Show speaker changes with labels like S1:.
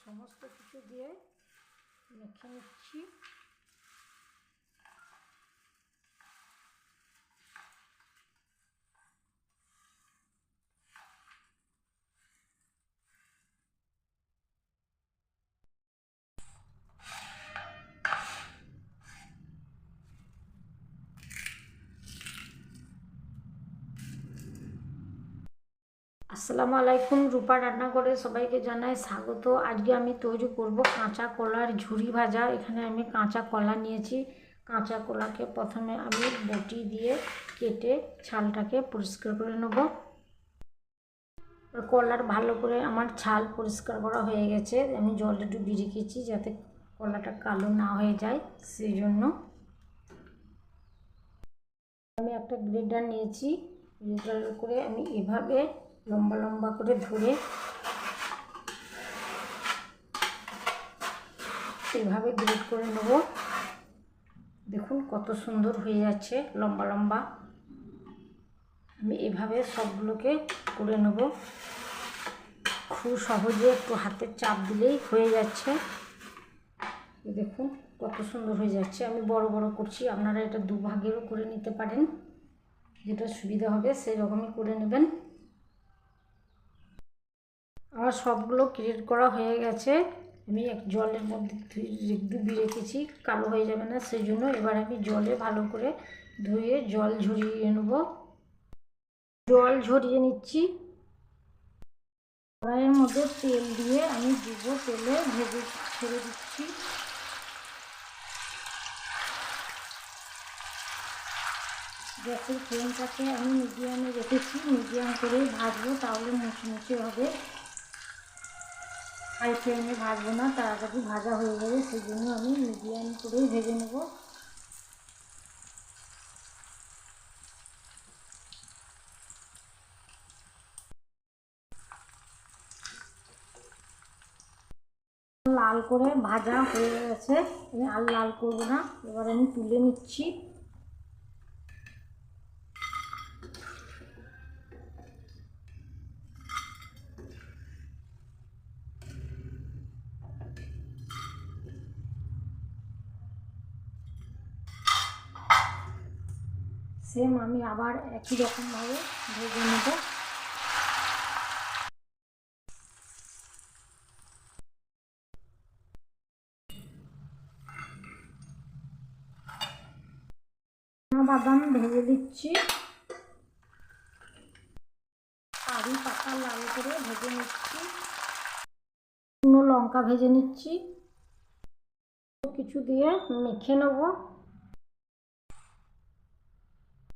S1: সমস্ত কিছু দিয়ে মেখে নিচ্ছি। আসসালামু আলাইকুম, রূপা রান্নাঘরে সবাইকে জানাই স্বাগত। আজকে আমি তৈরি করব কাঁচা কলার ঝুরি ভাজা। এখানে আমি কাঁচা কলা নিয়েছি। কাঁচা কলাকে প্রথমে আমি বটি দিয়ে কেটে ছালটাকে পরিষ্কার করে নেব। কলার ভালো করে আমার ছাল পরিষ্কার করা হয়ে গেছে। আমি জলে ডুবিয়ে রেখেছি যাতে কলাটা কালো না হয়ে যায়, সেই জন্য। আমি একটা গ্রেটার নিয়েছি। গ্রেটার করে আমি এভাবে লম্বা লম্বা করে ধরে এভাবে গ্রেট করে নেব। দেখুন কত সুন্দর হয়ে যাচ্ছে লম্বা লম্বা। আমি এভাবে সবগুলোকে করে নেব। খুব সহজে একটু হাতের চাপ দিলেই হয়ে যাচ্ছে। দেখুন কত সুন্দর হয়ে যাচ্ছে। আমি বড় বড় করছি, আপনারা এটা দুভাগেরও করে নিতে পারেন, যেটা সুবিধা হবে সেই রকমই করে নেবেন। আমার সবগুলো ক্রিয়েট করা হয়ে গেছে। আমি এক জলের মধ্যে ডুবিয়ে রেখেছি, কালো হয়ে যাবে না সেই জন্য। এবার আমি জলে ভালো করে ধুয়ে জল ঝরিয়ে নেব। জল ঝরিয়ে নিচ্ছি। কড়াইয়ের মধ্যে তেল দিয়ে আমি দেবো, তেলে ভেজে ছেড়ে দিচ্ছি। গ্যাসের ফ্লেমটাকে আমি মিডিয়ামে রেখেছি, মিডিয়াম করেই ভাজবো, তাহলে মুচমুচে হবে। হাই ফ্লেমে ভাজবো না, তাড়াতাড়ি ভাজা হয়ে যাবে, সেই জন্য আমি মিডিয়াম করেই ভেজে নেব। লাল করে ভাজা হয়ে গেছে, আমি আর লাল করবো না। এবার আমি তুলে নিচ্ছি। সেম আমি আবার একই রকমভাবে ভেজে নেব। বাদাম ভেজে দিচ্ছি, কারি পাতা লাল করে ভেজে নিচ্ছি। শুকনো লঙ্কা ভেজে নিচ্ছি। কিছু দিয়ে মেখে নেব।